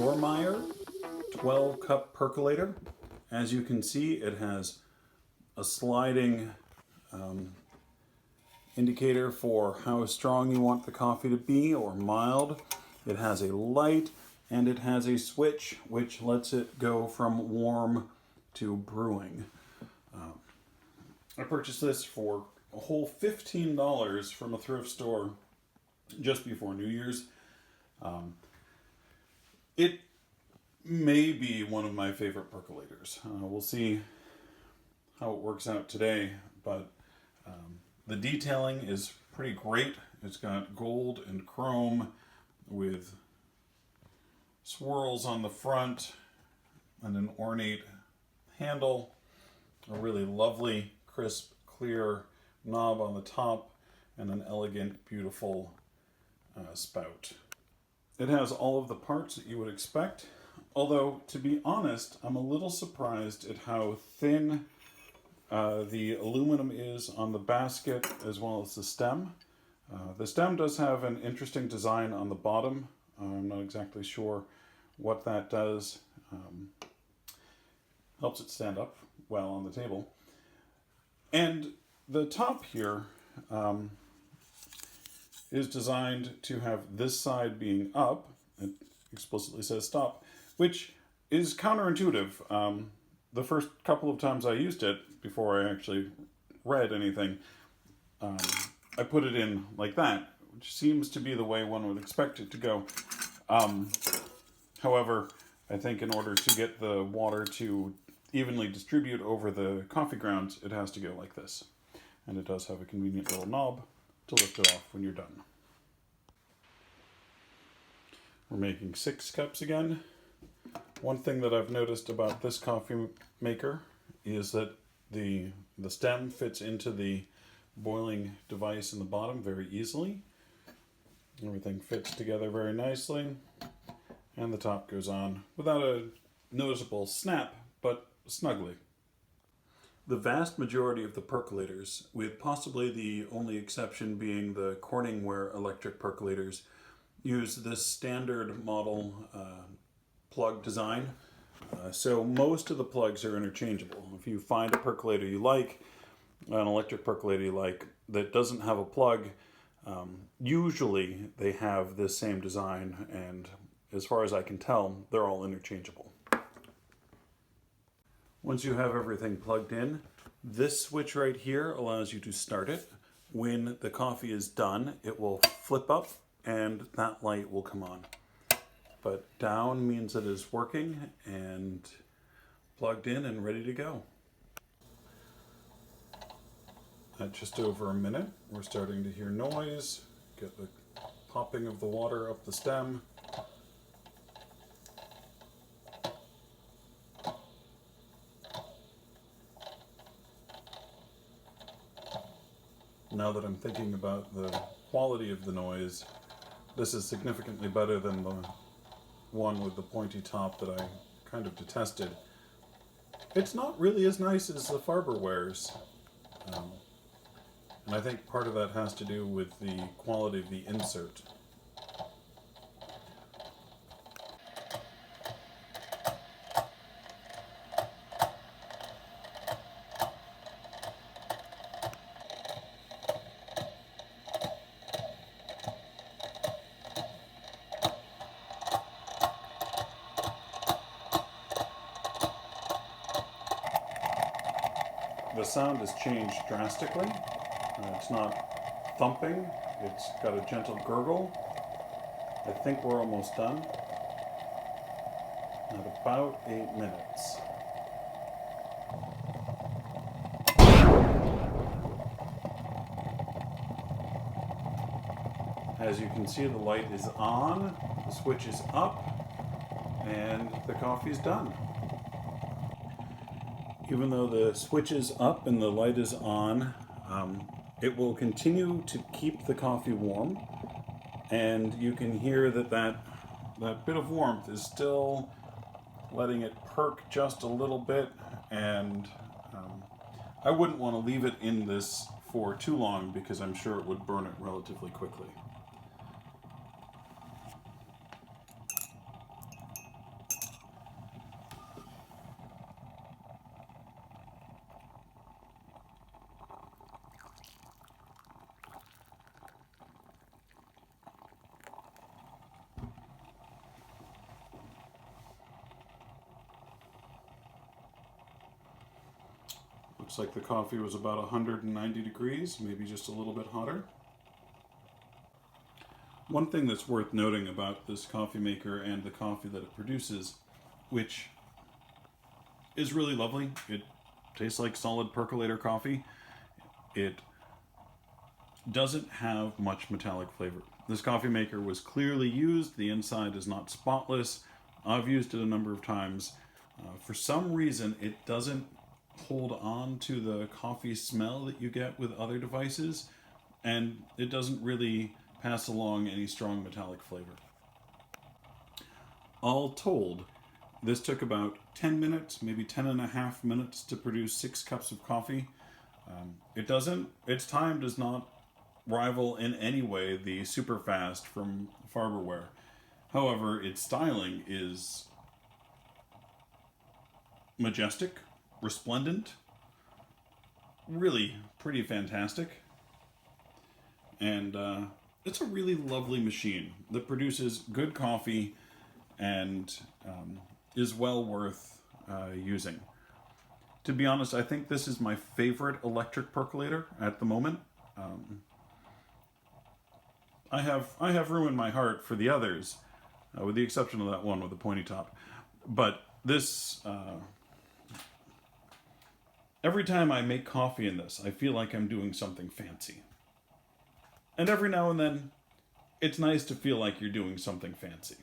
Dormeyer 12 cup percolator. As you can see, it has a sliding indicator for how strong you want the coffee to be or mild. It has a light and it has a switch which lets it go from warm to brewing. I purchased this for a whole $15 from a thrift store just before New Year's. It may be one of my favorite percolators. We'll see how it works out today, but the detailing is pretty great. It's got gold and chrome with swirls on the front and an ornate handle, a really lovely, crisp, clear knob on the top, and an elegant, beautiful spout. It has all of the parts that you would expect, although, to be honest, I'm a little surprised at how thin the aluminum is on the basket as well as the stem. The stem does have an interesting design on the bottom. I'm not exactly sure what that does. Helps it stand up well on the table. And the top here is designed to have this side being up. It explicitly says stop, which is counterintuitive. The first couple of times I used it, before I actually read anything, I put it in like that, which seems to be the way one would expect it to go. However, I think in order to get the water to evenly distribute over the coffee grounds, it has to go like this. And it does have a convenient little knob to lift it off when you're done. We're making 6 cups again. One thing that I've noticed about this coffee maker is that the stem fits into the boiling device in the bottom very easily. Everything fits together very nicely, and the top goes on without a noticeable snap, but snugly. The vast majority of the percolators, with possibly the only exception being the Corningware electric percolators, use this standard model plug design. So most of the plugs are interchangeable. If you find a percolator you like, an electric percolator you like, that doesn't have a plug, usually they have this same design, and as far as I can tell, they're all interchangeable. Once you have everything plugged in, this switch right here allows you to start it. When the coffee is done, it will flip up and that light will come on. But down means it is working and plugged in and ready to go. At just over a minute, we're starting to hear noise, get the popping of the water up the stem. Now that I'm thinking about the quality of the noise, this is significantly better than the one with the pointy top that I kind of detested. It's not really as nice as the Farberwares. And I think part of that has to do with the quality of the insert. The sound has changed drastically. It's not thumping, it's got a gentle gurgle. I think we're almost done. At about 8 minutes. As you can see, the light is on, the switch is up, and the coffee is done. Even though the switch is up and the light is on, it will continue to keep the coffee warm, and you can hear that bit of warmth is still letting it perk just a little bit, and I wouldn't want to leave it in this for too long because I'm sure it would burn it relatively quickly. Looks like the coffee was about 190 degrees, maybe just a little bit hotter. One thing that's worth noting about this coffee maker and the coffee that it produces, which is really lovely. It tastes like solid percolator coffee. It doesn't have much metallic flavor. This coffee maker was clearly used. The inside is not spotless. I've used it a number of times. For some reason, it doesn't hold on to the coffee smell that you get with other devices, and it doesn't really pass along any strong metallic flavor. All told, this took about 10 minutes, maybe 10 and a half minutes to produce 6 cups of coffee. Its time does not rival in any way the super fast from Farberware. However, its styling is majestic, resplendent, really pretty fantastic. And it's a really lovely machine that produces good coffee and is well worth using. To be honest, I think this is my favorite electric percolator at the moment. I have room in my heart for the others, with the exception of that one with the pointy top. But this, every time I make coffee in this, I feel like I'm doing something fancy. And every now and then, it's nice to feel like you're doing something fancy.